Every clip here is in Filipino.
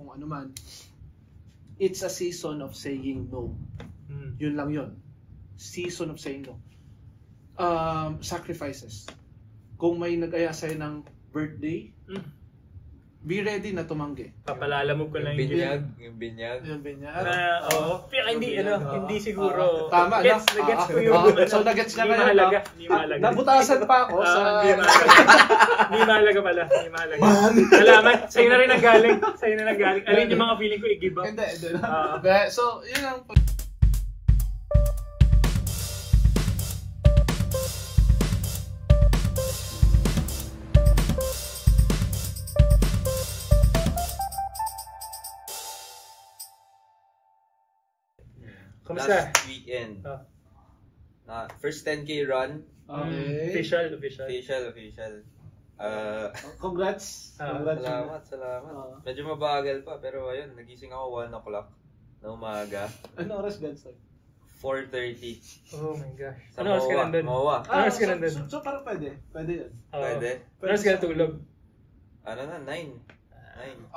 kung ano man. It's a season of saying no. Yun lang yun. Season of saying no. Sacrifices. Kung may nag-aya sa'yo ng birthday, be ready na tumanggi. Papalalamog ko lang yung binyag. Yung binyag. Oo. Hindi siguro. Tama. Gets ko yung so nagets na hindi kayo. mahalaga. Nabutasan pa ako sa... Hindi mahalaga pala. Hindi mahalaga. Salamat. Sa'yo na rin ang galing. Alin yung mga feeling ko i-give up. Hindi. So, yun ang... Kamusta? Last weekend. First 10K run. Okay. Official. Congrats. Salamat. Medyo mabagal pa, pero ayun, nagising ako 1 o'clock na umaga. Ano oras ganun? 4:30. Oh my gosh. Sa Ano oras ka nandun? MOA. Ano oras ka nandun? So parang pwede yun. Pwede. Ano oras ka natulog? Ano na, 9.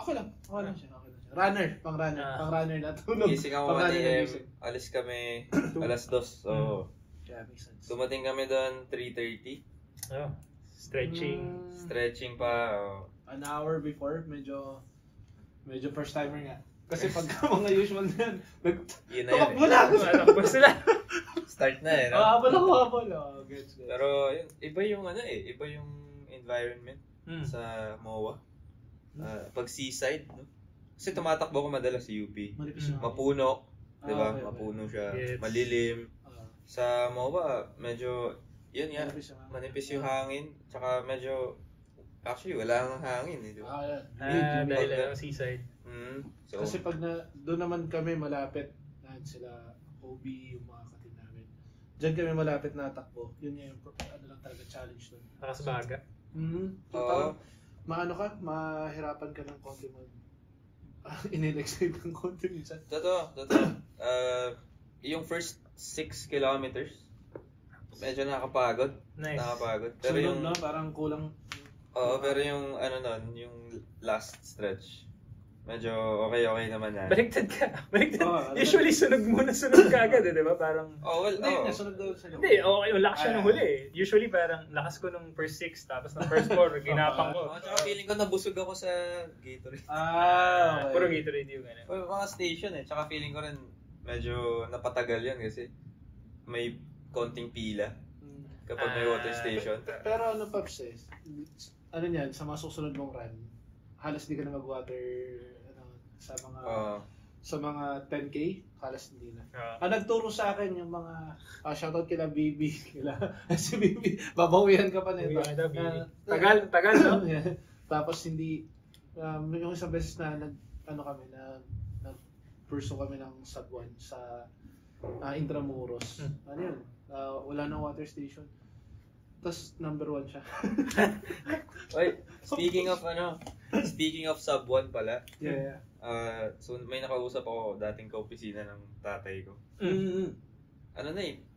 Okay lang siya. Runner, pang runner na tulog. Gising ako 1 AM, alis kami alas 2. So, yeah, makes sense. dumating kami doon 3:30. Stretching Pa. An hour before, medyo first timer nga. Kasi pagka mga usual na Yun na yun. Takbo sila. Start na eh, no? Habol. Gets. Pero iba yung environment sa MOA. Pag seaside, no? Kasi tumatakbo ko madalas sa UP. Mapuno, 'di ba? Okay. Mapuno siya, Yes. malilim. Sa MOA, medyo yun nga, manipis yung hangin, tsaka medyo actually wala nang hangin, eh, 'di ba? Dahil seaside. So, Kasi pag doon naman kami malapit na sila OB yung mga katin namin. Diyan kami malapit na takbo. Yun yung lang talaga challenge doon. Nakasbaga. Mahirapan ka ng konti in-explain ng konti minsan. Totoo. Yung first 6 kilometers, medyo nakakapagod. Nice. Pero yung parang kulang. pero yung yung last stretch, medyo okay naman yan. Baliktad ka. Usually sunog ka agad, di ba? Parang Nasunod daw sa Hindi, okay, yung lakas siya nung huli. Usually parang lakas ko nung first 6 tapos ng first 4 ginapang ko. Tsaka feeling ko nabusog ako sa Gatorade. Okay. Puro Gatorade yung gano'n. Mga station tsaka feeling ko rin medyo napatagal yan kasi may konting pila kapag may water station. Pero Paps ano niyan, sa mga susunod mong run, halos di ka na mag-water sa mga 10K, halos hindi na. Nagturo sa akin yung mga shoutout kila Bibi, si Bibi, babawihan ka pa nito. Tagal, no? Tapos hindi yung isang beses na nag-pursue kami ng sub 1 sa Intramuros. Ano yun? Wala nang water station. Tapos number 1 siya. Wait, speaking of sub 1 pala. Yeah. So may nakausap ako dating kaopisina ng tatay ko.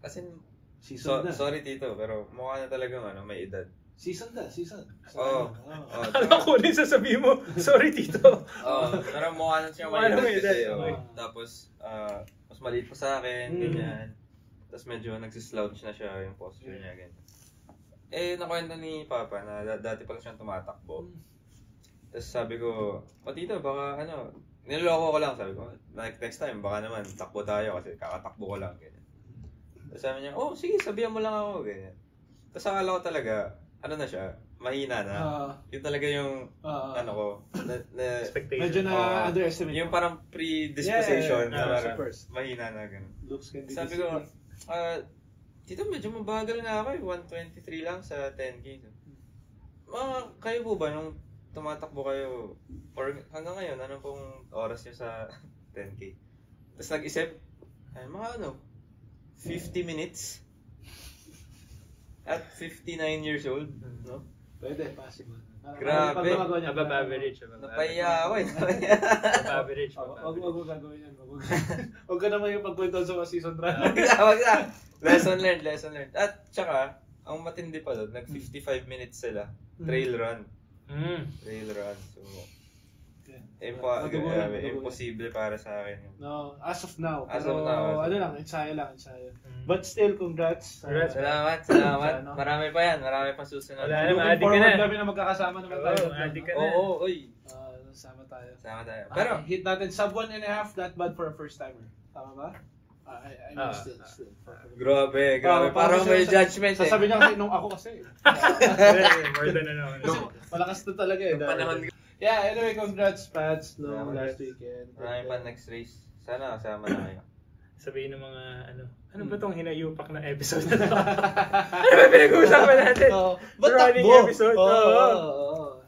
As in Season na. Sorry tito, pero mukha na talagang may edad. Season. Oo. Alam ko rin sasabihin mo, sorry tito. Pero mukha na siya may edad. Tapos mas maliit pa sa akin, ganyan. Tapos medyo nagsislouch na siya yung posture niya, ganyan. Nakwento ni Papa na dati pala siyang tumatakbo. Tapos sabi ko, tito, baka niloloko ko lang, sabi ko, next time, baka naman, takbo tayo kasi kakatakbo ko lang, ganyan. Tapos sabi niya, sige, sabihan mo lang ako, ganyan. Tapos akala ko talaga, na siya, mahina na. Yun talaga yung, expectation. Medyo na underestimate. Yung parang predisposition, na parang mahina na, ganyan. Sabi ko, tito, medyo mabagal nga ako, 1:23 lang sa 10K. Kayo po ba, nung tumatakbo kayo, or hanggang ngayon, ano pong oras niyo sa 10K? Tapos nag-isip, mga 50 minutes? At 59 years old, no? Pwede, possible. Grabe. Above average. Napaya ako Above average. Huwag mo gagawin yan. Huwag ka naman yung pagkwento sa mga season run. Wag na. Lesson learned. At tsaka, ang matindi pa doon, nag 55 minutes sila. Trail run. So, Imposible para sa akin. No, as of now. As Pero, of now. ano lang, ensayo. But still, congrats. Salamat. Marami pa yan. Marami pa susunod. Wala naman, Looking adik ka forward na. kami na magkakasama naman tayo. Adik ka na. Oo, oy. Sama tayo. Sama tayo. Pero, Pero, hit natin sub 1.5, not bad for a first timer. Tama ba? I mean, still. grabe. Parang Parang may kasi- judgment eh. Sasabi niya kasi, nung ako kasi. More than ano. Kasi malakas na talaga eh. Yung panahon. Yeah, anyway, congrats, Pats, no, Salamat, last guys. weekend. Marami pa next race. Sana kasama na kayo. Sabihin ng mga ano ba tong hinayupak na episode na to? Ano ba pinag-uusapan natin? Ba't Running takbo? episode? Oo.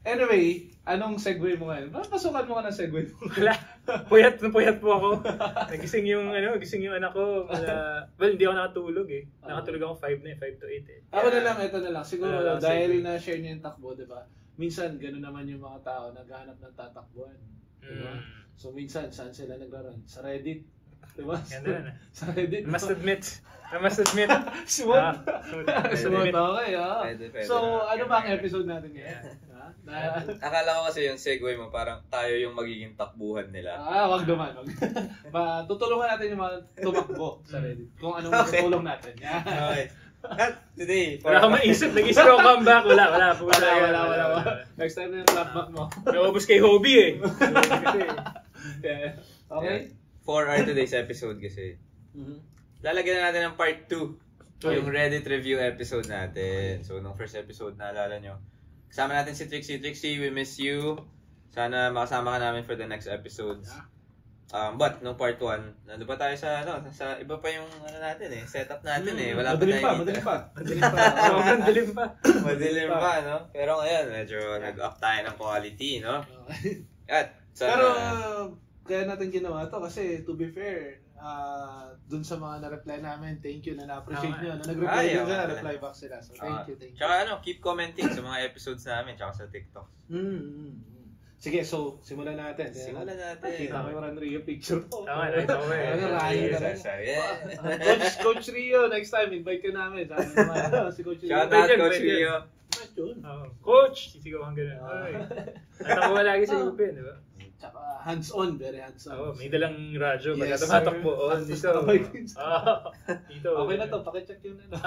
Anyway, anong segue mo ngayon? Pasukan mo ka ng segue mo. Wala. Puyat po ako. Gising yung anak ko. Well, hindi ako nakatulog eh. Nakatulog ako 5 to 8 eh. Ako na lang, ito na lang. Siguro Wala lang, dahil segue. na-share niya yung takbo, di ba? Minsan, gano'n naman yung mga tao, naghahanap ng tatakbuhan. Di ba? So, minsan, saan sila nagraran? Sa Reddit. Di ba? Ganda na. Sa Reddit. I must admit. Smooth. Smooth, Smooth. okay. Pwede. So, ano ba ang episode natin ngayon? Akala ko kasi yung segue mo, parang tayo yung magiging takbuhan nila. Wag naman. Tutulungan natin yung mga tumakbo sa Reddit. Kung anong tutulong natin. Okay. Today, Wala akong maisip. Nag-isip ako comeback. Wala. Wala. Next time na yung clapback mo. Naubos kay Hobie eh. Okay? for our today's episode kasi, lalagyan na natin ng part 2. Yung Reddit review episode natin. So, nung first episode, naalala nyo, kasama natin si Trixie. Trixie, we miss you. Sana makasama ka namin for the next episodes. But, nung part 1, nandun pa tayo sa, sa iba pa yung, natin setup natin Wala Madilim pa. Sobrang dilim pa. Madilim pa, no? Pero ngayon, medyo nag-up tayo ng quality, no? At, sana... Pero, kaya natin ginawa to kasi, to be fair, dun sa mga na-reply namin, thank you na na-appreciate nyo. Na nag-reply din sila, reply back sila. So, thank you. Tsaka keep commenting sa mga episodes namin, tsaka sa TikTok. Sige, so, simulan natin. Simulan natin. Kita ko yung Ran Rio picture ko. Tama. Coach Rio, next time, invite ka namin. Si Coach Rio. Shout out, Coach Rio. Coach! Sisigaw kang gano'n. At ako lagi sa UP, di ba? Tsaka hands-on, very hands-on. May dalang radyo. Pagka Yes, tumatakbo. sir. Dito. Okay na to, pakicheck yun na.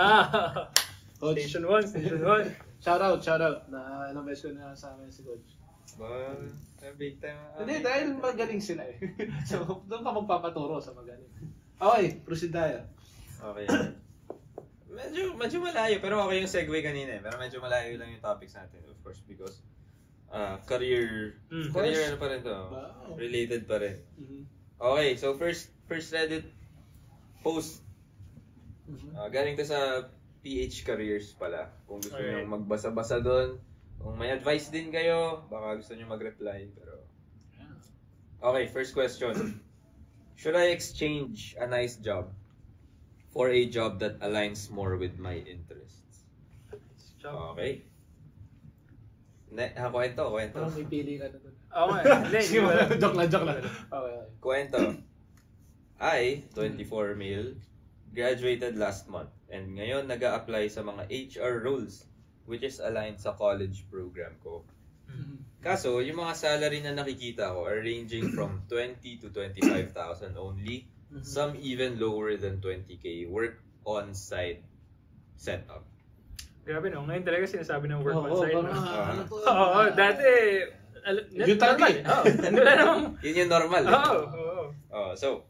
Coach. Station 1. Shout out. Na ilang beses ko na sa amin si Coach. Big time. Hindi, dahil magaling sila eh. So, doon ka magpapaturo sa magaling. Okay, proceed tayo. Okay. Medyo malayo, pero okay yung segue kanina Pero medyo malayo lang yung topics natin, of course, because career ano pa rin to. Wow. Related pa rin. Okay, so first Reddit post. Galing to sa PH Careers pala. Kung gusto niyo magbasa-basa doon, kung may advice din kayo, baka gusto niyo mag-reply. Pero okay, first question. Should I exchange a nice job for a job that aligns more with my interests? Okay. Kwento. Parang may pili ka na doon. Joke lang. Okay. Kwento. I, 24 male, graduated last month and ngayon nag-a-apply sa mga HR roles which is aligned sa college program ko. Kaso, yung mga salary na nakikita ko are ranging from 20 to 25,000 only. Some even lower than 20k work on-site setup. Grabe no, ngayon talaga sinasabi ng work on-site. Oo, dati, yung target. Yun yung normal. So,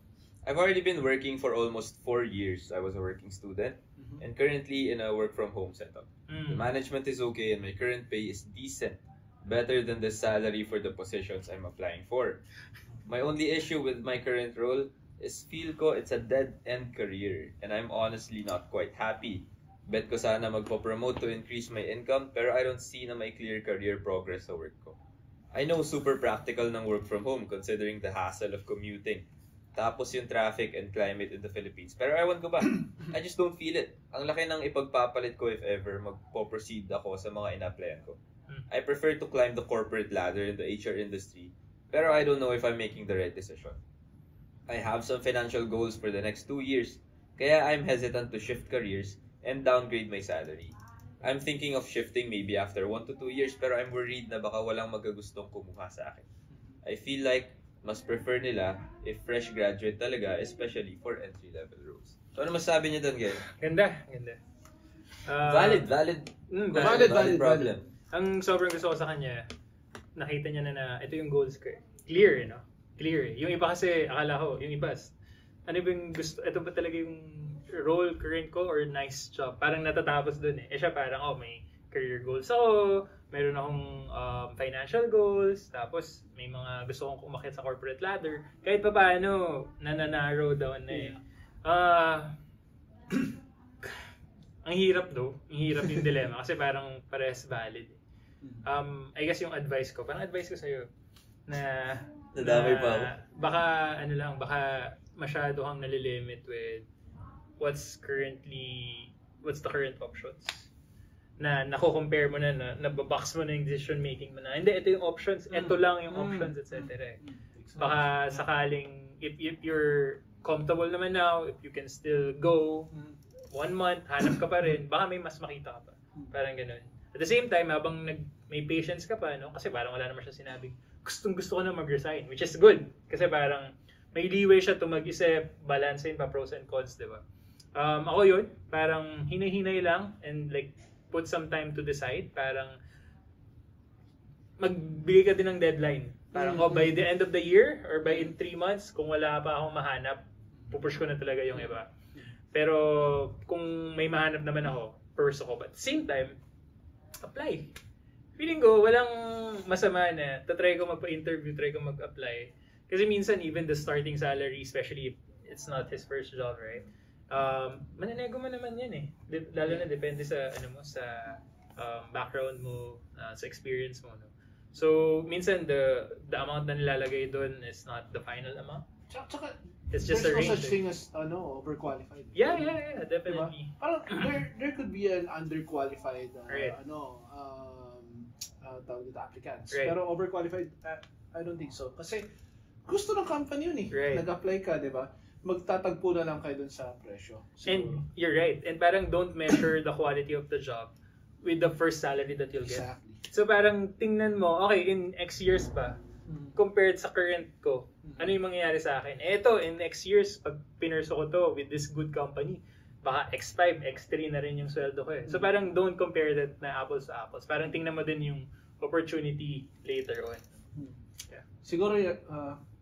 I've already been working for almost 4 years. I was a working student and currently in a work-from-home setup. The management is okay and my current pay is decent. Better than the salary for the positions I'm applying for. My only issue with my current role is feel ko it's a dead-end career and I'm honestly not quite happy. Bet ko sana magpo-promote to increase my income pero I don't see na may clear career progress sa work ko. I know super practical ng work from home considering the hassle of commuting. Tapos yung traffic and climate in the Philippines. Pero ewan ko ba, I just don't feel it. Ang laki ng ipagpapalit ko if ever magpo-proceed ako sa mga in-applyan ko. I prefer to climb the corporate ladder in the HR industry, pero I don't know if I'm making the right decision. I have some financial goals for the next 2 years, kaya I'm hesitant to shift careers and downgrade my salary. I'm thinking of shifting maybe after 1 to 2 years, pero I'm worried na baka walang magagustong kumuha sa akin. I feel like mas prefer nila if fresh graduate talaga, especially for entry-level roles. So ano masabi niyo doon, Gary? Ganda. Valid problem. Ang sobrang gusto ko sa kanya, nakita niya na ito yung goals ko. Clear, no? Clear. Yung iba kasi, akala ko, yung iba, ano ba yung gusto, ito ba talaga yung role current ko or nice job? Parang natatapos dun eh. Siya parang, may career goals ako, meron akong financial goals, tapos may mga gusto kong umakyat sa corporate ladder. Kahit pa paano, nananarrow down na eh. Ang hirap though. Ang hirap yung dilemma kasi parang parehas valid. I guess yung advice ko sa'yo na nadamay pa ako. Baka masyado kang nalilimit with what's the current options. Na nako-compare mo na nababox mo na yung decision making mo na. Hindi, ito yung options, ito lang yung options, etc. Baka sakaling, if you're comfortable naman now, if you can still go 1 month, hanap ka pa rin, baka may mas makita ka pa. Parang ganun. At the same time, habang may patience ka pa, no? Kasi parang wala naman siya sinabing, gusto ko na mag-resign, which is good. Kasi parang may leeway siya to mag-isip, balancein pa pros and cons, di ba? Ako yun, parang hinay-hinay lang and like put some time to decide. Parang magbigay ka din ng deadline. Parang by the end of the year or by in 3 months, kung wala pa akong mahanap, pupush ko na talaga yung iba. Pero kung may mahanap naman ako, pursue ko. But at the same time, apply. Feeling ko, walang masama na try ko magpa-interview, try ko mag-apply. Kasi minsan, even the starting salary, especially if it's not his first job, right? Mananego mo naman yan eh. Lalo na depende sa, sa background mo, sa experience mo. No? So, minsan, the amount na nilalagay doon is not the final amount. Tsaka, it's just a range. There's no such thing as overqualified. Yeah, definitely. Diba? Parang there could be an underqualified right. Tawag dito applicants. Right. Pero overqualified, I don't think so. Kasi gusto ng company yun eh. Right. Nag-apply ka, di ba? Magtatagpo na lang kayo dun sa presyo. So, and you're right. And parang don't measure the quality of the job with the first salary that you'll get. Exactly. So parang tingnan mo, okay, in X years ba, compared sa current ko, ano yung mangyayari sa akin? Eto, in next years, pag pinurso ko to with this good company, baka X5, X3 na rin yung sweldo ko eh. So parang don't compare that na apples to apples. Parang tingnan mo din yung opportunity later on. Yeah. Siguro,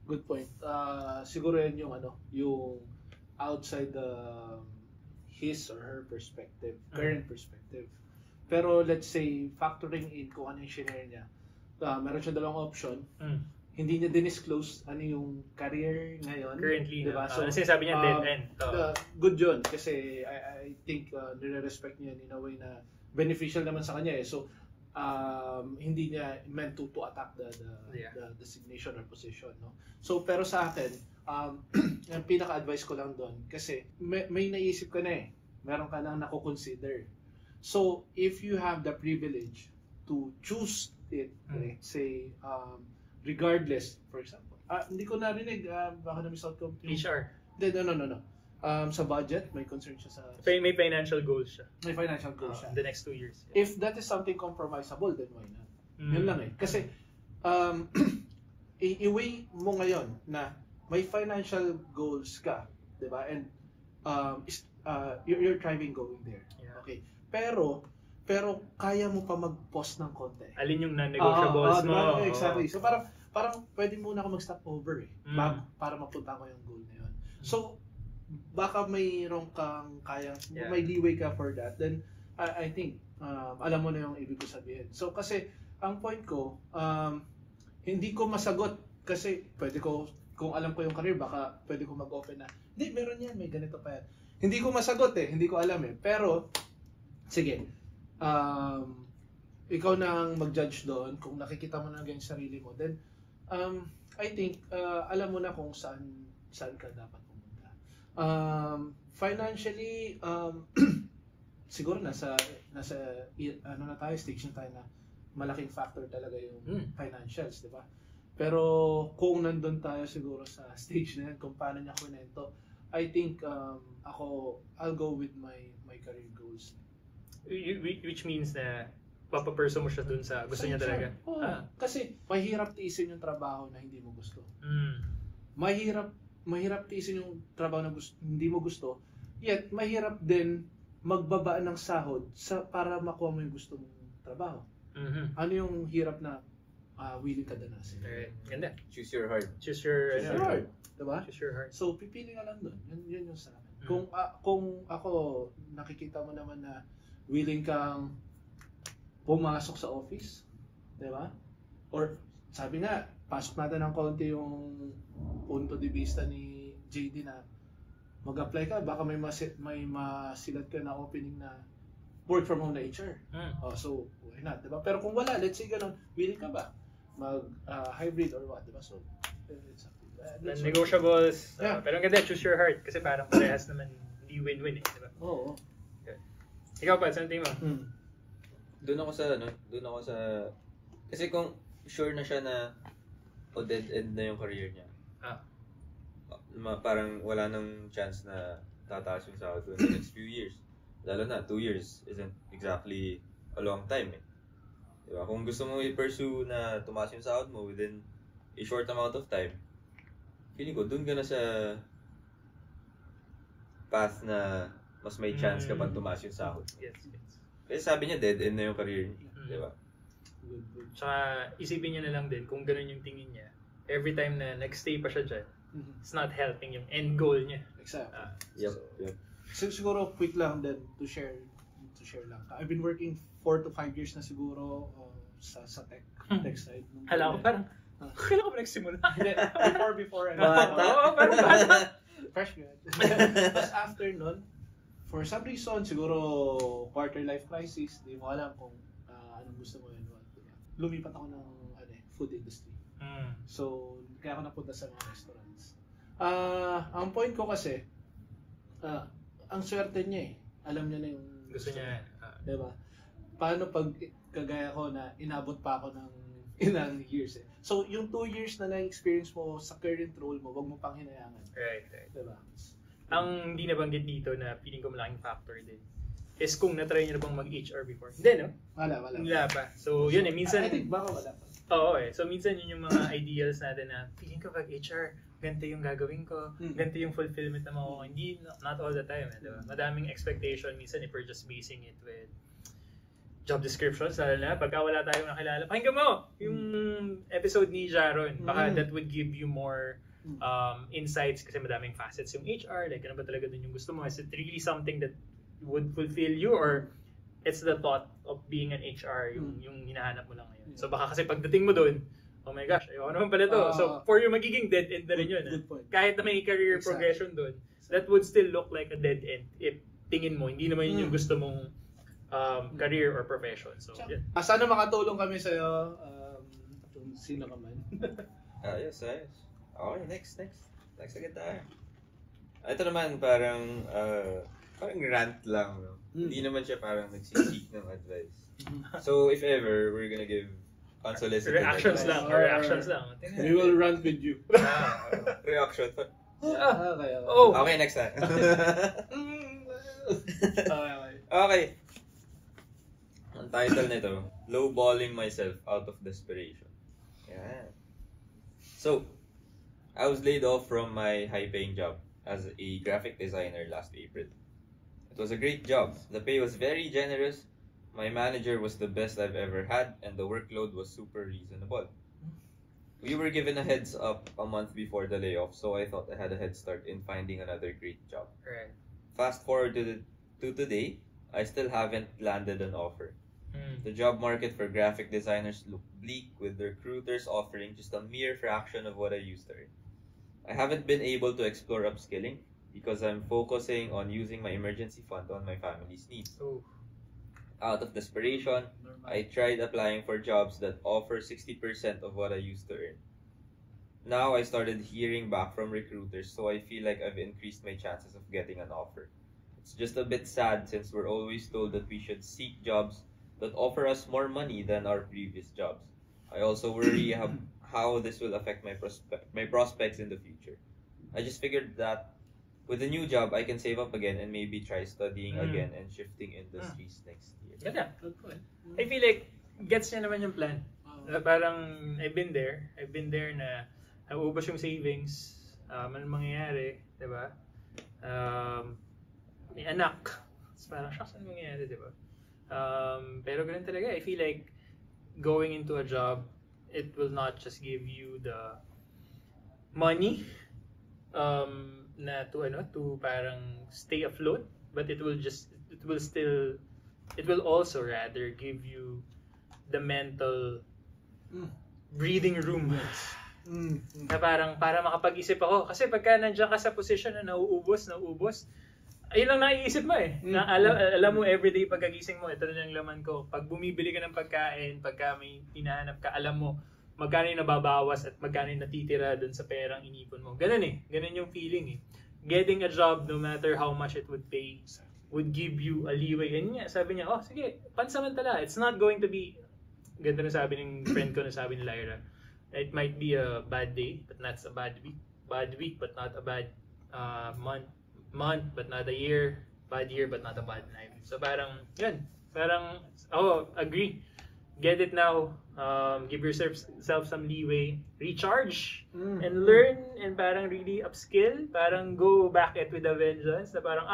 good point. Siguro yan yung yung outside his or her perspective, current perspective. Pero let's say, factoring in kung ano yung shinare niya, meron siya dalawang option. Hindi niya dinisclose ano yung career ngayon. Currently, diba? So, sinasabi niya dead end. Good yun, kasi I think nire-respect niya in a way na beneficial naman sa kanya eh. So, hindi niya meant to attack the designation or position. No? So, pero sa akin, yung pinaka-advice ko lang doon, kasi may naisip ka na eh. Meron ka nang nako-consider. So, if you have the privilege to choose it, let's say, regardless, for example, hindi ko narinig, baka na-miss out ko. HR? No. Sa budget, may concern siya sa... May financial goals siya. May financial goals siya. The next 2 years. Yeah. If that is something compromisable, then why not? Yun lang eh. Kasi, i-weigh mo ngayon na may financial goals ka, di ba? And you're thriving going there. Yeah. Okay. Pero kaya mo pa mag-pause ng konti. Alin yung non-negotiables mo? Exactly. So parang pwede muna ako mag-stop over eh. Para mapunta ko yung goal na yun. So, baka mayroon kang may leeway ka for that. Then, I think, alam mo na yung ibig ko sabihin. So, kasi, ang point ko, hindi ko masagot. Kasi, kung alam ko yung career, baka pwede ko mag-open na, hindi, meron yan, may ganito pa yan. Hindi ko masagot eh, hindi ko alam eh. Pero, sige, ikaw nang mag-judge doon, kung nakikita mo na yung sarili mo, then, I think, alam mo na kung saan ka dapat pumunta. Financially, siguro nasa na tayo, stage na tayo na malaking factor talaga yung financials, di ba? Pero kung nandun tayo siguro sa stage na yan, kung paano niya kunento, I think I'll go with my career goals. Which means na papaperso mo siya dun sa gusto niya talaga. Oh, kasi mahirap tiisin yung trabaho na hindi mo gusto. Mahirap tiisin yung trabaho na hindi mo gusto. Yet mahirap din magbaba ng sahod para makuha mo yung gusto mong trabaho. Ano yung hirap na willing ka danasin? Alright, ganda. Choose your heart. Choose your heart. Diba? Choose your heart. So, pipili ka lang doon. Yun yung sa akin. Kung ako, nakikita mo naman na willing kang pumasok sa office, diba? Or, sabi nga, pasok natin ng konti yung punto de vista ni JD na mag-apply ka, baka may masilat ka na opening na work from home na HR. So, why not, diba? Pero kung wala, let's say ganun, willing ka ba? Mag-hybrid or what, diba? So, it's non-negotiables. Pero ang ganda, choose your heart. Kasi parang parehas naman, hindi win-win eh. Diba? Oo. Okay. Ikaw pa, saan tingin mo? Doon ako sa, kasi kung sure na siya na dead end na yung career niya. Parang wala nang chance na tataas yung sahod in the next few years. Lalo na, 2 years isn't exactly a long time eh. Diba? Kung gusto mo i-pursue na tumaas yung sahod mo within a short amount of time, feeling ko, dun ka na sa path na mas may chance ka pang tumaas yung sahod. Yes. Kasi sabi niya, dead end na yung career niya. Diba? Tsaka isipin niya na lang din kung ganun yung tingin niya. Every time na nag-stay pa siya dyan, it's not helping yung end goal niya. Exactly. Yep. So, siguro quick lang din to share lang. I've been working 4 to 5 years na siguro sa tech side. Hala ko parang, kailan ko ba nagsimula? Before. Parang bata. Fresh grad. Tapos after nun, for some reason, siguro quarter life crisis, di mo alam kung anong gusto mo yun. Lumipat ako ng food industry. So, kaya ako napunta sa mga restaurants. Ang point ko kasi, ang swerte niya alam niya na yung gusto niya. Diba? Paano pag kagaya ko na inabot pa ako ng ilang years So, yung 2 years na na-experience mo sa current role mo, wag mo pang hinayangan. Right. Diba? Ang hindi nabanggit dito na feeling ko malaking factor din is kung na-try niyo na bang mag-HR before. Hindi, no? Wala pa. So, yun minsan... I think baka wala pa. Oo So, minsan yun yung mga ideals natin na feeling ko pag HR, ganito yung gagawin ko, ganito yung fulfillment na makukuha. Hindi, not all the time. Diba? Madaming expectation. Minsan if we're just basing it with job descriptions, lalo na pagka wala tayong nakilala. Pakinggan mo yung episode ni Jaron. Baka that would give you more insights kasi madaming facets yung HR. Like, ano ba talaga dun yung gusto mo? Is it really something that would fulfill you or it's the thought of being an HR yung hinahanap mo lang ngayon? So baka kasi pagdating mo dun, oh my gosh, ayoko naman pala to. So for you, magiging dead end na rin yun. Kahit na may career progression dun, that would still look like a dead end if tingin mo, hindi naman yun yung gusto mong career or profession. So, yeah. Sana makatulong kami sa'yo, kung sino ka man. Ayos. Okay, next agad tayo. Ito naman parang rant lang. No? Hindi naman siya parang nagsisik ng advice. So, if ever, we're gonna give unsolicited reactions advice. lang. We will rant with you. Reaction. Okay, next time. Okay. Ang title nito, Lowballing Myself Out of Desperation. Yeah. So, I was laid off from my high-paying job as a graphic designer last April. It was a great job. The pay was very generous. My manager was the best I've ever had, and the workload was super reasonable. We were given a heads up a month before the layoff, so I thought I had a head start in finding another great job. Right. Fast forward to today, I still haven't landed an offer. The job market for graphic designers look bleak, with recruiters offering just a mere fraction of what I used to earn. I haven't been able to explore upskilling because I'm focusing on using my emergency fund on my family's needs. Out of desperation, I tried applying for jobs that offer 60% of what I used to earn. Now I started hearing back from recruiters, so I feel like I've increased my chances of getting an offer. It's just a bit sad since we're always told that we should seek jobs that offer us more money than our previous jobs. I also worry how this will affect my prospects in the future. I just figured that with a new job, I can save up again and maybe try studying again and shifting industries next year. Ganda. I feel like, gets niya naman yung plan. Parang, I've been there na nauubos yung savings, anong mangyayari, diba? May anak. Parang, shucks, anong mangyayari, diba? Pero ganun talaga, I feel like, going into a job, it will not just give you the money, na to parang stay afloat, but it will also rather give you the mental breathing room. Na parang para makapag-isip ako kasi pagka nandiyan ka sa position na nauubos, ayun lang naiisip mo na alam mo everyday pagkagising mo, ito na yung laman ko. Pag bumibili ka ng pagkain, pagka may hinahanap ka, alam mo magkano yung nababawas at magkano yung natitira dun sa perang inipon mo. Ganun yung feeling Getting a job, no matter how much it would pay, would give you a leeway. And sabi niya, sige, pansamantala. It's not going to be, ganda na sabi ng friend ko na sabi ni Lyra, it might be a bad day, but not a bad week. Bad week, but not a bad month, but not a year. Bad year, but not a bad life. So parang, agree. Get it now. Give yourself some leeway. Recharge and learn and parang really upskill. Parang go back at with a vengeance. Na parang,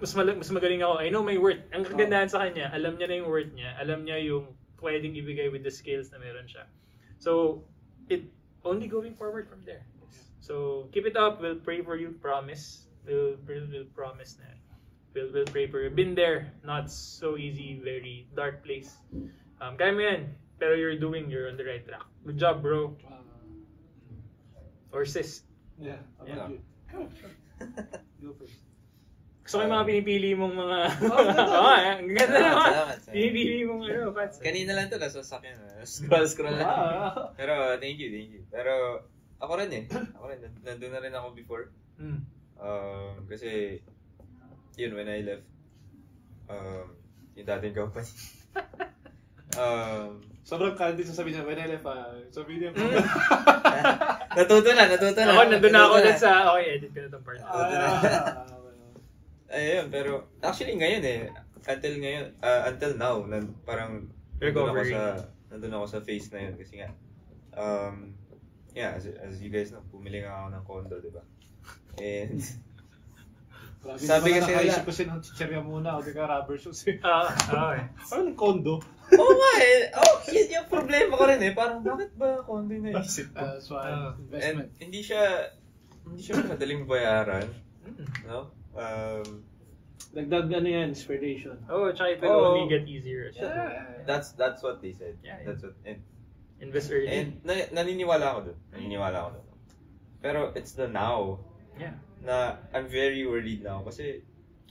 mas magaling ako. I know my worth. Ang kagandahan sa kanya, alam niya na yung worth niya. Alam niya yung pwedeng ibigay with the skills na meron siya. So, it only going forward from there. So, keep it up. We'll pray for you. Promise. We'll promise na. We'll pray for you. Been there. Not so easy. Very dark place. Kaya mo yan. Pero you're on the right track. Good job, bro. Or sis. Yeah. Go first. Gusto ko yung mga pinipili mong mga... ang ganda naman. Pinipili mong Pats. Kanina lang ito, nasasakyan. Scroll lang. Pero thank you. Pero ako rin nandun na rin ako before. Kasi yun, when I left yung dating company. Sobrang candid sasabihin niya, when I left, sabihin niya. Natuto na. Ako, nandun na ako sa, edit ko na itong part. Ayun, pero actually ngayon until now, parang nandun ako sa phase na yun kasi nga, as you guys know, pumili nga ako ng condo, diba? And sabi kasi nakaisip ko ng chicherya muna o di ka rubber shoes Parang condo. Yun yung problema ko rin parang bakit ba condo yung naisip ko? Investment. And hindi siya madaling bayaran, no? Dagdag inspiration. Tsaka it will only get easier. Yeah. That's what they said. Yeah. That's what invest early. And naniniwala ako doon. Pero it's the now. Yeah. Na I'm very worried now kasi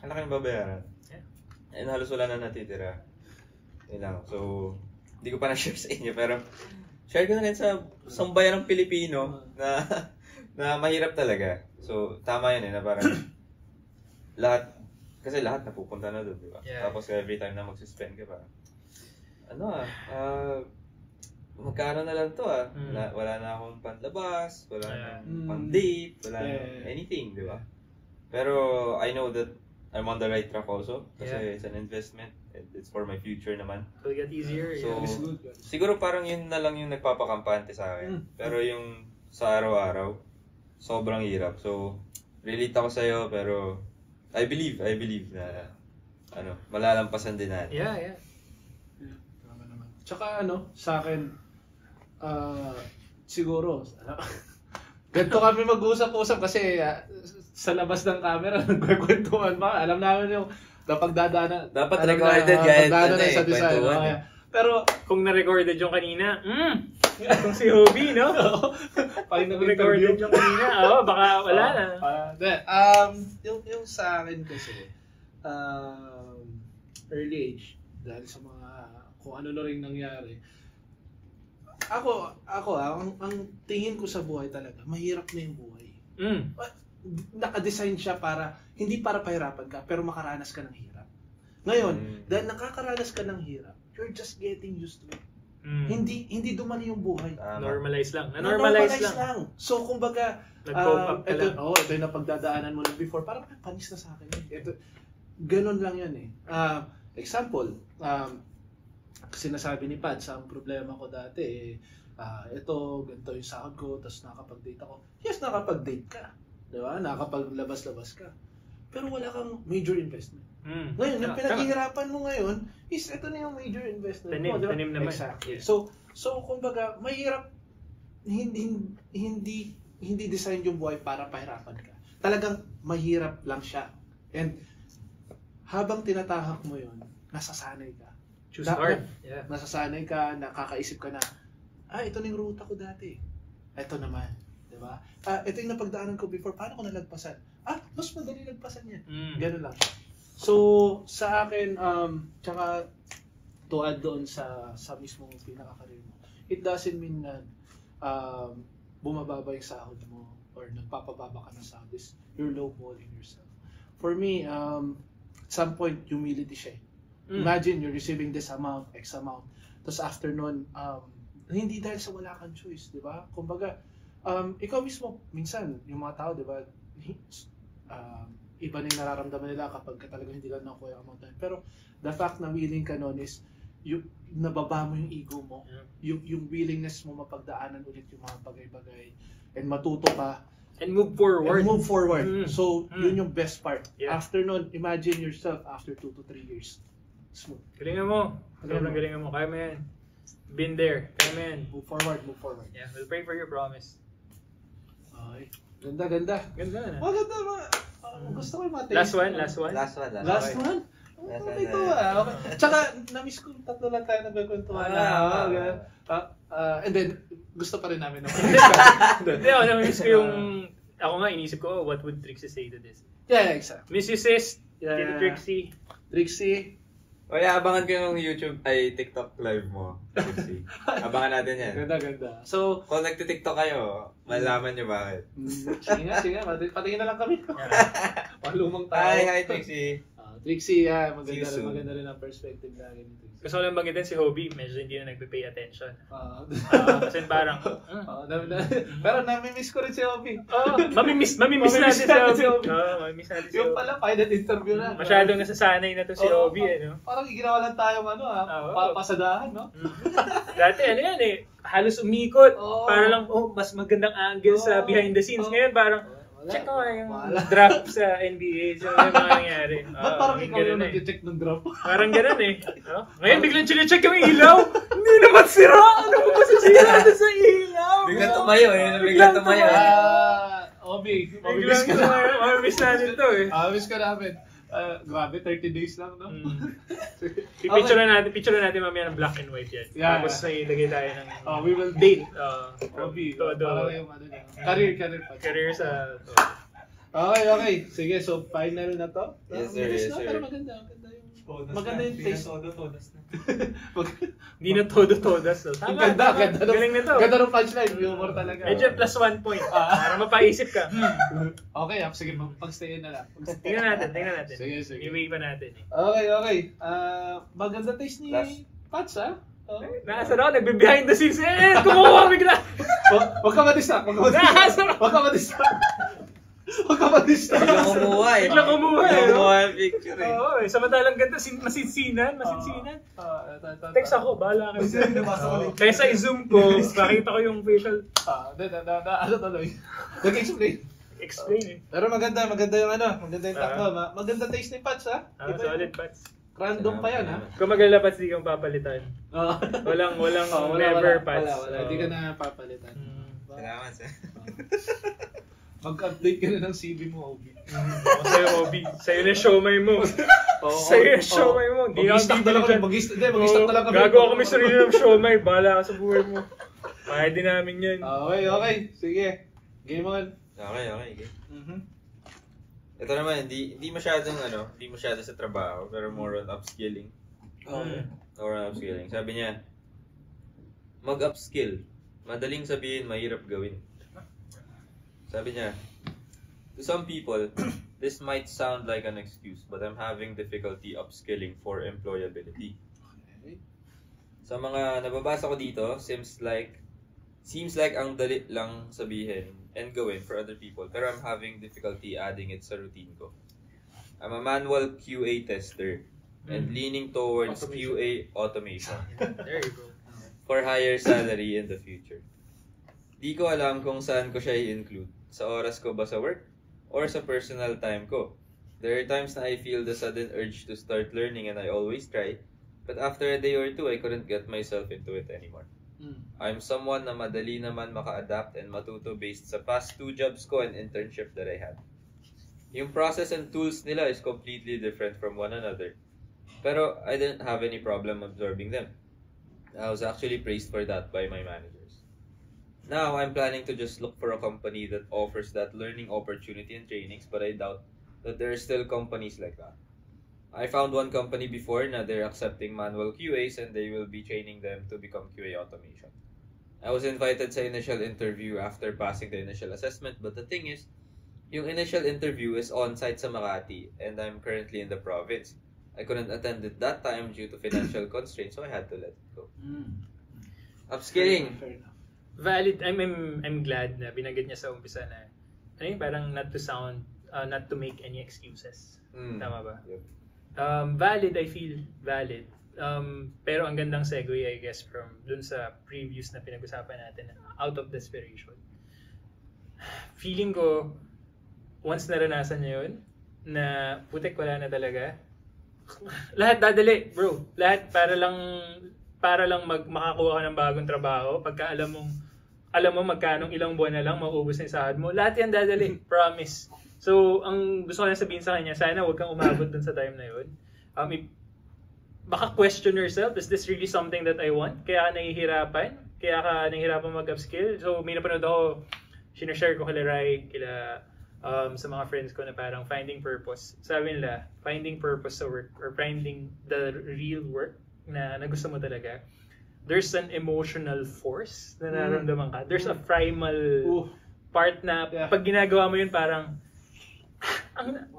ang laki ng babayaran. Yeah. And halos wala na natitira. Yun lang. So, hindi ko pa na-share sa inyo pero share ko na rin sa sambayan ng Pilipino na mahirap talaga. So, tama yun na parang lahat napupunta na doon, di ba? Yeah. Tapos every time na mag-suspend ka pa. Magkano na lang to wala na akong panlabas, wala na pang-date, wala na anything, di ba? Pero I know that I'm on the right track also kasi it's an investment and it's for my future naman. It'll get easier. So, siguro parang yun na lang yung nagpapakampante sa akin. Pero yung sa araw-araw, sobrang hirap. So, relate ako sa'yo pero I believe na malalampasan din natin. Yeah. Tama naman. Tsaka sa akin, siguro, ganito kami mag-usap-usap kasi sa labas ng camera, nagkwentuhan pa. Alam namin yung pagdadaanan. Dapat recorded guys. Sa design. Pero, kung na-recorded yung kanina, kung si Hobie, no? Pag nag-recorded yung kanina, baka wala na. Yung sa akin kasi, early age, dahil sa mga, kung ano na rin nangyari, ang tingin ko sa buhay talaga, mahirap na yung buhay. Naka-design siya hindi para pahirapan ka, pero makaranas ka ng hirap. Ngayon, dahil nakakaranas ka ng hirap, you're just getting used to it. Hindi dumali yung buhay. Normalize lang. Normalize lang. So kumbaga, nag-cope up ka lang. ito yung napagdadaanan mo lang before. Parang panis na sa akin. Ito, ganun lang yan eh. Example, sinasabi ni Pat, ang problema ko dati ito, ganito yung sahod ko, tapos nakapag-date ako. Yes, nakapag-date ka. Diba? Nakapag-labas-labas ka. Pero wala kang major investment. Ngayon, yung pinaghihirapan mo ngayon is ito na yung major investment mo. Diba? Tanim naman. Exactly. So kumbaga, mahirap hindi design yung buhay para pahirapan ka. Talagang mahirap lang siya. And habang tinatahak mo yun, nasasanay ka. Choose hard. Nasasanay ka, nakakaisip ka na, ito na yung ruta ko dati. Ito naman. Diba? Ito yung napagdaanan ko before. Paano ko nalagpasan? Mas madali lagpasan yan. Ganun lang siya. So, sa akin, tsaka to add doon sa mismong pinaka-career mo, it doesn't mean na bumababa yung sahod mo or nagpapababa ka ng sahod. You're lowballing yourself. For me, some point, humility siya. Imagine you're receiving this amount, X amount. Tapos after nun, hindi dahil sa wala kang choice, di ba? Kumbaga, ikaw mismo, minsan, yung mga tao, di ba, iba na yung nararamdaman nila kapag talagang hindi lang nakuha yung amount. Pero the fact na willing ka nun is, nababa mo yung ego mo, yung willingness mo mapagdaanan ulit yung mga bagay-bagay, and matuto ka, and move forward. So, yun yung best part. After nun, imagine yourself after 2 to 3 years. Smooth. Galingan mo. Galingan mo. Kaya mo yan. Been there. Kaya mo yan. Move forward. Yeah, we'll pray for your promise. Okay. Ganda. Ganda na. Maganda. Gusto ko yung mga Last one? Last one? Okay to okay. Tsaka, na-miss ko, tatlo lang tayo nagkakwentuhan and then, gusto pa rin namin. Hindi, ako na-miss ko yung, ako nga, inisip ko, what would Trixie say to this? Yeah, exactly. Miss you, sis. Tito Trixie. O abangan ko yung YouTube ay TikTok live mo. Trixie. Abangan natin yan. Ganda. So, kung nagtitiktok kayo, malaman nyo bakit. Sige nga. Patingin na lang kami. Palumang tayo. Hi, Trixie. Trixie, maganda rin ang perspective lagi ni Trixie. Gusto ko lang banggitin si Hobie, medyo hindi na nagpe-pay attention. Kasi parang, pero nami-miss ko rin si Hobie. Mamimiss natin si Hobie. Mamimiss natin si Hobie. Yung pala, pilot interview na. Masyadong nasasanay na to si Hobie, no? Parang ginawa lang tayong pasadahan, no? Dati, halos umikot. Para lang, mas magandang angle sa behind the scenes. Ngayon, parang, check ko yung drop sa NBA. So, yung mga nangyari. Ba't parang ikaw yung nag-check ng drop? Parang ganun eh. Ngayon, biglang check yung ilaw. Hindi naman sira. Ano mo ba sasira natin sa ilaw? Biglang tumayo. Obi, mamiss ka na. Mamiss natin to eh. Mamiss ka namin. Grabe, 30 days lang, no? Picture natin mamaya ng black and white yan. Tapos may ilagay tayo ng we will date. Obi, todo. Parang yung career pa. Career sa Okay. Sige, so final na to. Yes, sir. Pero maganda yung taste. Todas na. Hindi na todo-todas. Ang ganda. Galing na to. Ganda ng punchline. Humor talaga. Medyo plus 1 point. Para mapaisip ka. Okay, sige. Pag-stayin na lang. Tingnan natin. Sige. I-weigh pa natin eh. Okay. Maganda taste ni Pats, ha? Nasa ako, nagbe-behind the scenes. Kumuha bigla. Huwag ka ma-distract. Biglang kumuha eh. Biglang kumuha yung picture eh. Oo, samantalang ganda, masinsinan. Text ako, bahala kayo. Kaysa i-zoom ko, makita ko yung facial. Ano tuloy? Nag-explain. Explain eh. Pero maganda yung takbo. Maganda taste ni Pats, ha? Solid Pats. Random pa yan, ha? Kung magala Pats, di kang papalitan. Walang never Pats. Wala. Di ka na papalitan. Salamat, sir. Mag-update ka na ng CV mo, Obi. Sa'yo, Obi. Sa'yo na showmay mo. Sa'yo na showmay mo. Mag-stock na lang kami. Gagawa kami sarili ng showmay. Bahala ka sa buhay mo. Kaya din namin yan. Okay. Sige. Game on. Okay. Ito naman, hindi masyadong sa trabaho, pero more on upskilling. More on upskilling. Sabi niya, mag-upskill. Madaling sabihin, mahirap gawin. Sabi niya, to some people, this might sound like an excuse, but I'm having difficulty upskilling for employability. Sa mga nababasa ko dito, seems like ang dali lang sabihin and gawin for other people, pero I'm having difficulty adding it sa routine ko. I'm a manual QA tester and leaning towards QA automation. There you go. For higher salary in the future. Di ko alam kung saan ko siya i-include. Sa oras ko ba sa work or sa personal time ko. There are times na I feel the sudden urge to start learning and I always try. But after a day or two, I couldn't get myself into it anymore. I'm someone na madali naman maka-adapt and matuto based sa past 2 jobs ko and internship that I had. Yung process and tools nila is completely different from one another. Pero I didn't have any problem absorbing them. I was actually praised for that by my managers. Now, I'm planning to just look for a company that offers that learning opportunity and trainings, but I doubt that there are still companies like that. I found one company before na they're accepting manual QAs and they will be training them to become QA automation. I was invited sa initial interview after passing the initial assessment, but the thing is, yung initial interview is on-site sa Makati and I'm currently in the province. I couldn't attend it that time due to financial constraints, so I had to let it go. Upskilling. Fair enough. Valid. I'm glad na binanggit niya sa umpisa na parang not to make any excuses. Tama ba? Yep. Valid, I feel valid. Pero ang gandang segue, I guess, from dun sa previous na pinag-usapan natin, out of desperation. Feeling ko, once naranasan niya yun, na putek wala na talaga, lahat dadali, bro. Lahat para lang makakuha ka ng bagong trabaho. Pagka alam mo magkanong ilang buwan na lang mauubos na yung sahod mo, lahat yan dadali. Promise. So, ang gusto ko lang sabihin sa kanya, sana huwag kang umabot dun sa time na yun. Baka question yourself, is this really something that I want? Kaya ka nahihirapan mag-upskill? So, may napanood ako, sinashare ko kila Rai, sa mga friends ko na parang finding purpose. Sabi nila, finding purpose sa work or finding the real work na gusto mo talaga. There's an emotional force na nararamdaman ka. There's a primal part na pag ginagawa mo yun parang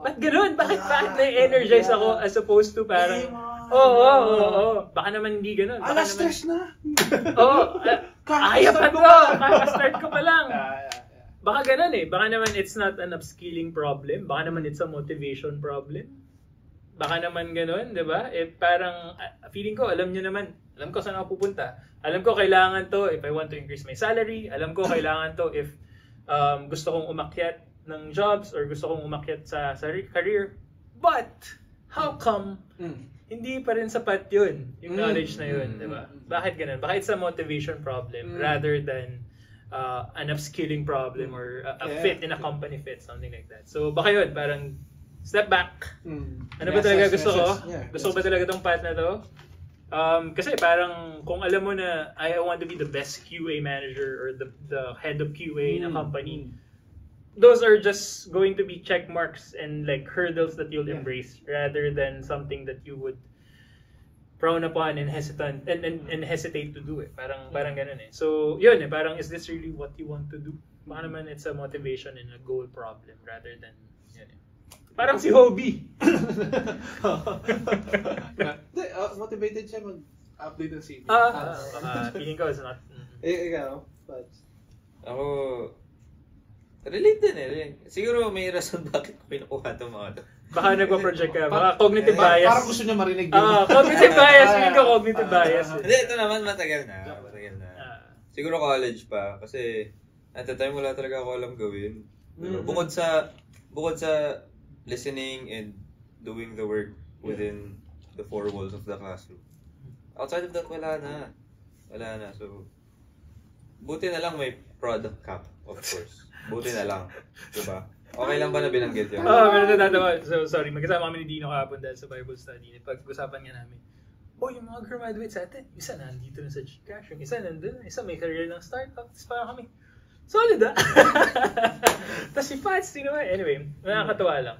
ba't ganun? Bakit na-energize ako as opposed to parang baka naman hindi ganun. Stress na! Kaka-start ko pa lang. Baka ganun Baka naman it's not an upskilling problem. Baka naman it's a motivation problem. Baka naman ganun, di ba? Parang, feeling ko, alam ko saan ako pupunta. Alam ko kailangan to if I want to increase my salary. Alam ko kailangan to if gusto kong umakyat ng jobs or gusto kong umakyat sa career. But, how come hindi pa rin sapat yun, yung knowledge na yun, di ba? Bakit ganun? Baka it's a motivation problem rather than an upskilling problem or a fit in a company fit, something like that. So, baka yun, parang step back. Ano ba talaga gusto ko? Gusto ko ba talaga tong path na to? Kasi parang kung alam mo na I want to be the best QA manager or the head of QA in a company, those are just going to be check marks and like hurdles that you'll embrace rather than something that you would frown upon and hesitate to do it. Parang ganun So, yun parang is this really what you want to do? Baka naman it's a motivation and a goal problem rather than yun Parang si Hobie. Motivated siya mag-update ng CV. Feeling ko is not. Ikaw, but ako relate din Siguro may rason bakit ko pinukuha itong mga to. Baka nagpa-project ka. Baka cognitive bias. Parang gusto niya marinig yun. Cognitive bias. Feeling ko cognitive bias. Hindi, ito naman matagal na. Siguro college pa. Kasi at the time wala talaga ako alam gawin. Bukod sa listening and doing the work within the 4 walls of the classroom. Outside of that, wala na. So, buti na lang may product cap, of course. Buti na lang. Diba? Okay lang ba na binanggit yun? Pero natatawa. So, sorry. Magkasama kami ni Dino kahapon dahil sa Bible study. Pag-usapan nga namin, yung mga graduates natin, isa nandito na sa Gcash, yung isa nandun, isa may career ng startup. Tapos parang kami, solid Tapos si Fats, anyway, nakakatawa lang.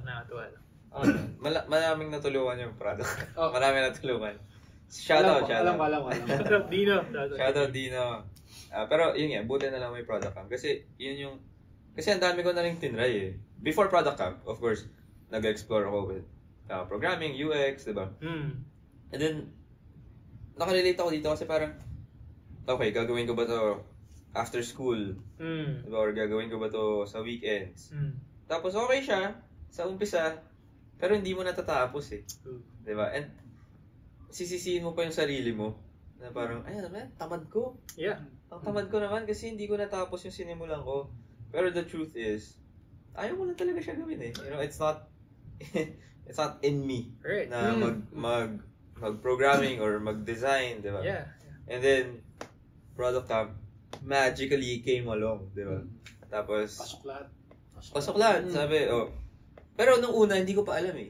Maraming natulungan yung product. Maraming natulungan. Shoutout. Dino. Shoutout Dino. Pero yun nga, buti na lang may product camp. Kasi ang dami ko na rin tinry Before product camp, of course, nag-explore ako with programming, UX, diba? And then, nakarelate ako dito kasi parang, okay, gagawin ko ba to after school? Diba? Or gagawin ko ba to sa weekends? Tapos okay siya, sa umpisa, pero hindi mo natatapos eh. Diba? And sisisihin mo pa yung sarili mo. Na parang, ay, tamad ko. Yeah. Ang tamad ko naman kasi hindi ko natapos yung sinimulan ko. Pero the truth is, ayaw mo lang talaga siya gawin eh. You know, it's not in me na mag-programming or mag-design, di ba? Yeah. And then, product camp magically came along, di ba? Tapos, pasok lahat. Sabi, pero nung una, hindi ko pa alam eh.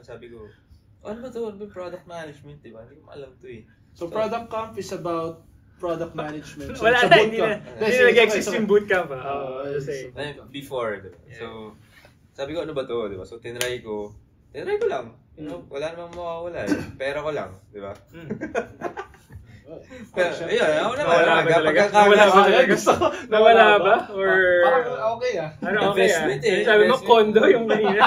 Sabi ko, ano ba to? Ano ba product management, di ba? Hindi ko alam to eh. So product camp is about product management. So wala na, hindi na nag-exist yung bootcamp. Before, diba? Yeah. So, sabi ko, ano ba to, diba? So, tinry ko lang. You know, wala namang mawawala eh. Pera ko lang, diba? Pero, ayun, ako naman. Nawala ba? Or... Parang okay ah. Investment eh. Sabi mo, condo yung kanina.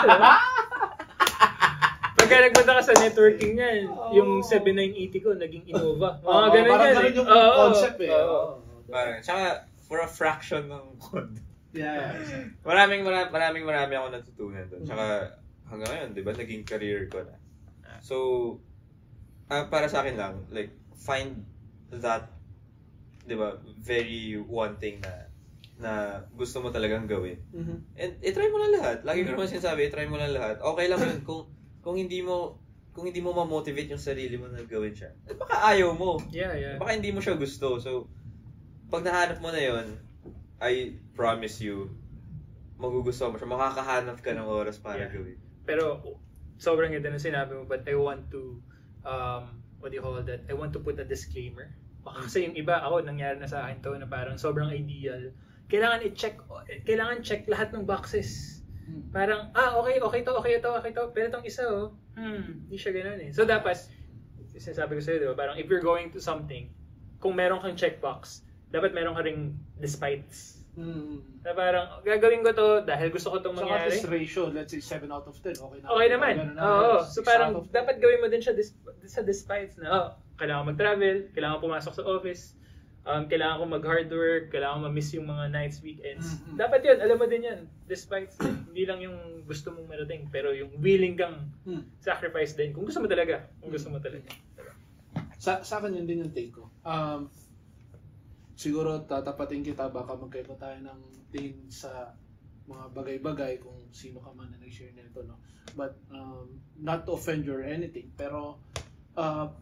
Pagka nagpunta ka sa networking niyan, yung 7980 ko, naging Innova. Mga ganun yan. Parang ganun yung concept eh. Parang, tsaka, for a fraction ng condo. Yeah. Maraming ako natutunan doon. Tsaka, hanggang ngayon, di ba, naging career ko na. So, para sa akin lang, like, find that, di ba, very one thing na gusto mo talagang gawin. And i-try mo lang lahat. Lagi ko naman sinasabi, i-try mo lang lahat. Okay lang yun kung hindi mo ma-motivate yung sarili mo na gawin siya. At baka ayaw mo. Yeah. Baka hindi mo siya gusto. So, pag nahanap mo na yun, I promise you, magugustuhan mo siya. Makakahanap ka ng oras para gawin. Pero, sobrang ganda na sinabi mo, but I want to, what do you call that? I want to put a disclaimer. Baka kasi yung iba, nangyari na sa akin to, na parang sobrang ideal. Kailangan check lahat ng boxes. Parang, okay to. Pero itong isa, hindi siya ganoon eh. So, dapat, sinasabi ko sa'yo, di ba? Parang, if you're going to something, kung meron kang checkbox, dapat meron ka ring despites. Na parang, gagawin ko to dahil gusto ko itong mangyari. So, at this ratio, let's say 7 out of 10, okay na. Okay naman. Oo. So, parang, dapat gawin mo din siya sa despites na, kailangan mag-travel, kailangan pumasok sa office, kailangan ko mag-hard work, kailangan ko ma-miss yung mga nights, weekends. Dapat yun, alam mo din yan. Despite, hindi lang yung gusto mong marating, pero yung willing kang sacrifice din. Kung gusto mo talaga. Sa akin yun din yung take ko. Siguro tatapatin kita, baka magkaiba tayo ng tingin sa mga bagay-bagay kung sino ka man na nag-share nito, no? But, not to offend you or anything, pero,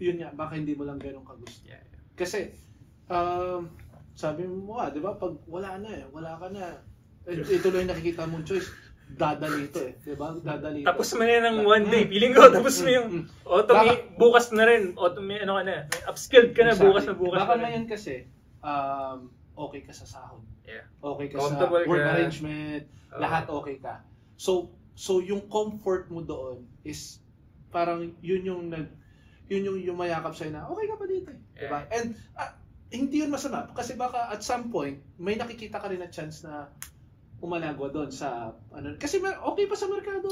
yun nga, baka hindi mo lang ganun kagusto. Kasi, sabi mo di ba, pag wala ka na, ito lang nakikita mong choice, dadalito eh, di ba? Dadalito. Tapos mo na ng one day, feeling ko, tapos mo yung, bukas na rin, may upskilled ka na, exactly. bukas baka na rin. Ngayon kasi, okay ka sa sahod. Yeah. Okay ka sa work arrangement, lahat okay ka. So yung comfort mo doon is parang yun yung yumayakap sa'yo na okay ka pa dito eh. Yeah. Diba? And hindi yun masama kasi baka at some point may nakikita ka rin na chance na umalagwa doon sa kasi okay pa sa merkado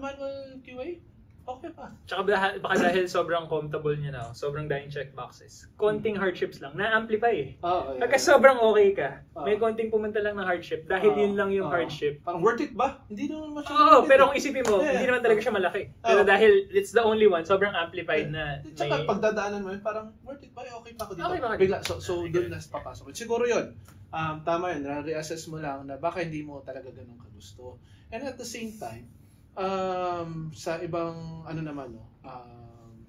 manual QA. Okay pa. Tsaka baka dahil sobrang comfortable niya na, sobrang daming checkboxes. Konting hardships lang, na-amplify eh. Pagka sobrang okay ka, may konting pumunta lang ng hardship dahil yun lang yung hardship. Parang worth it ba? Hindi naman masyadong pero kung isipin mo, hindi naman talaga siya malaki. Pero dahil it's the only one, sobrang amplified na. Tsaka pagdadaanan mo yun, parang worth it ba? Okay pa ako dito. Bigla, so doon na papasok. Siguro yun. Tama yun, reassess mo lang na baka hindi mo talaga ganun kagusto. And at the same time, sa ibang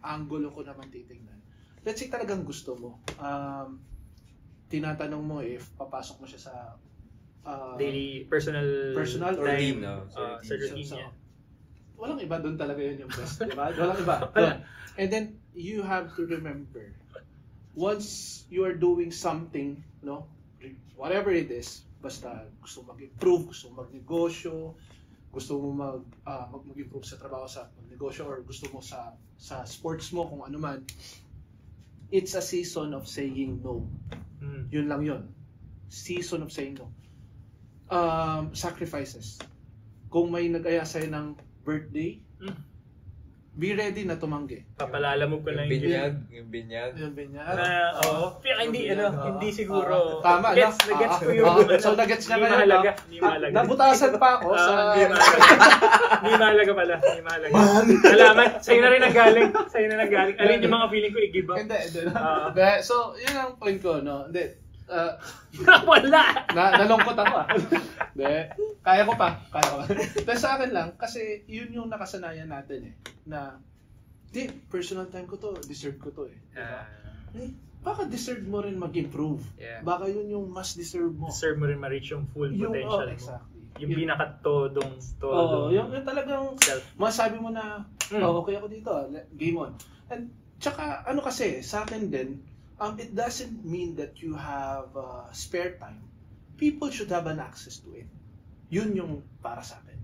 angulo ko naman titingnan. Let's say talagang gusto mo. Tinatanong mo if papasok mo siya sa daily personal or routine, sa routine niya. Walang iba doon talaga yun yung best, di ba? Walang iba. And then you have to remember, once you are doing something, no, whatever it is, basta gusto mag-improve, gusto mag-negosyo, gusto mo mag-improve sa trabaho, sa negosyo, or gusto mo sa sports mo, kung ano man, it's a season of saying no. Yun lang yun. Season of saying no. Sacrifices. Kung may nag-aya sa'yo ng birthday, be ready na tumanggi. Papalalamog ko lang yung binyag. Hindi siguro. Tama, gets ko yung so nagets na kayo. Hindi mahalaga. Nabutasan pa ako sa Hindi mahalaga pala. Salamat. Sa'yo na rin ang galing. Alin yung mga feeling ko i-give up. Hindi. So, yun ang point ko, no? Hindi. Wala! Nalungkot ako Kaya ko pa. Pero sa akin lang, kasi yun yung nakasanayan natin na, personal time ko to, deserve ko to diba? Baka deserve mo rin mag-improve. Baka yun yung mas deserve mo. Deserve mo rin ma-reach yung full potential mo. Exactly. Yung pinaka-todong. Yung talagang, masabi mo na, okay ako dito, game on. And, tsaka, kasi, sa akin din, it doesn't mean that you have spare time. People should have an access to it. Yun yung para sa akin.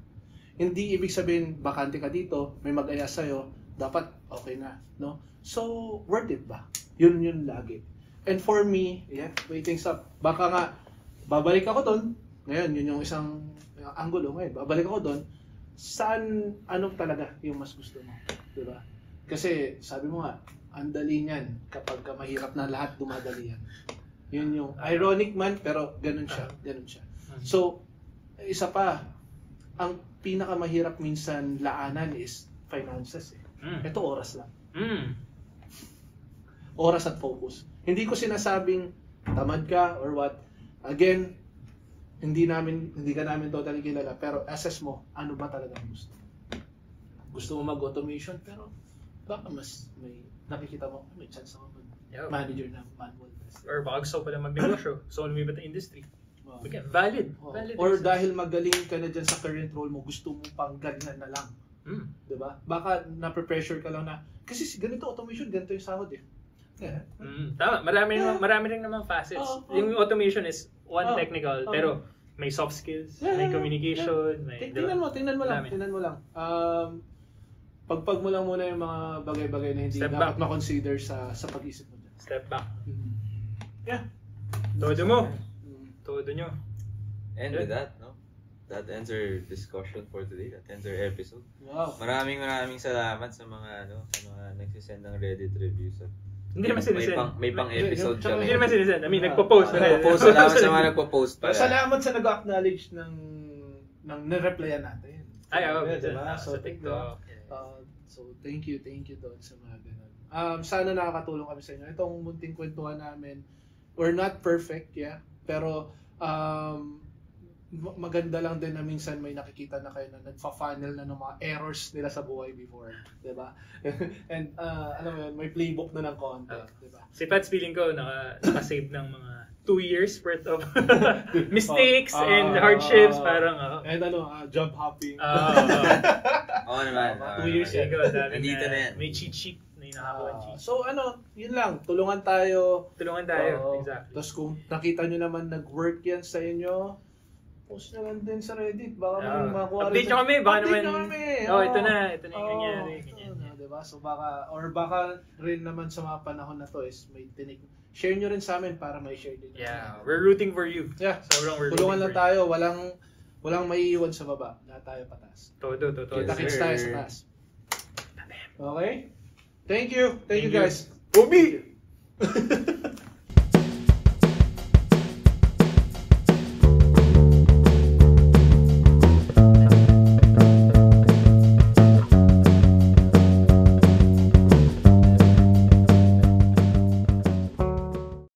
Hindi ibig sabihin, bakante ka dito, may mag-aya sa'yo, dapat okay na. No? So, worth it ba? Yun lagi. And for me, waiting stop. Baka nga, babalik ako doon. Ngayon, yun yung isang angulo ngayon. Babalik ako doon. Saan, talaga yung mas gusto mo? Diba? Kasi, sabi mo nga, ang dali niyan kapag mahirap na lahat dumadali yan. Yun yung ironic man, pero ganun siya. So, isa pa, ang pinakamahirap minsan laanan is finances. Ito oras lang. Oras at focus. Hindi ko sinasabing tamad ka or what. Again, hindi ka namin totally kilala, pero assess mo, ano ba talaga gusto? Gusto mo mag-automation, pero baka mas may nakikita mo, may chance ako mag-manager na manual test. Or baka gusto pa lang mag-negosyo. Gusto mo lumipat ng industry. Again, valid. Or dahil magaling ka na dyan sa current role mo, gusto mo pang galingan na lang. Diba? Baka na-pressure ka lang na, kasi ganito automation, ganito yung sahod Tama. Marami rin naman facets. Yung automation is one technical, pero may soft skills, may communication, may... Tingnan mo lang. Pagpag mo lang muna yung mga bagay-bagay na hindi dapat ma-consider sa pag-isip mo dyan. Step back. Todo mo. Todo nyo. And with that, that ends our discussion for today. That ends our episode. Wow. Maraming salamat sa mga nagsisend ng Reddit reviews. Hindi naman sinisend. May pang-episode kami. Hindi naman sinisend. Nagpo-post. Salamat sa mga nagpo-post pala. Salamat sa nag-acknowledge ng nireplyan natin. Diba? So, TikTok. So, thank you doon sa mga ganun. Sana nakakatulong kami sa inyo. Itong munting kwentuhan namin, we're not perfect, pero maganda lang din na minsan may nakikita na kayo na nagfa-funnel na ng mga errors nila sa buhay before, diba? And alam mo yun, may playbook na ng content, diba? Si Pats, feeling ko naka-save ng mga 2 years worth of mistakes and hardships, parang and job hopping. Oo naman. 2 years ago, nandito na yan. may cheat sheet na inakakuha cheat. So yun lang, tulungan tayo. Exactly. Tapos kung nakita nyo naman nag-work yan sa inyo, post na lang din sa Reddit. Baka may makuha. Update nyo kami. Baka naman. Ito na yung nangyari. Diba? So baka rin naman sa mga panahon na to is may share nyo rin sa amin para may share din. We're rooting for you. Tulungan lang tayo. Walang maiiwan sa baba. Lahat tayo patas. Todo. Kita-kits tayo sa taas. Okay? Thank you guys. Bobby!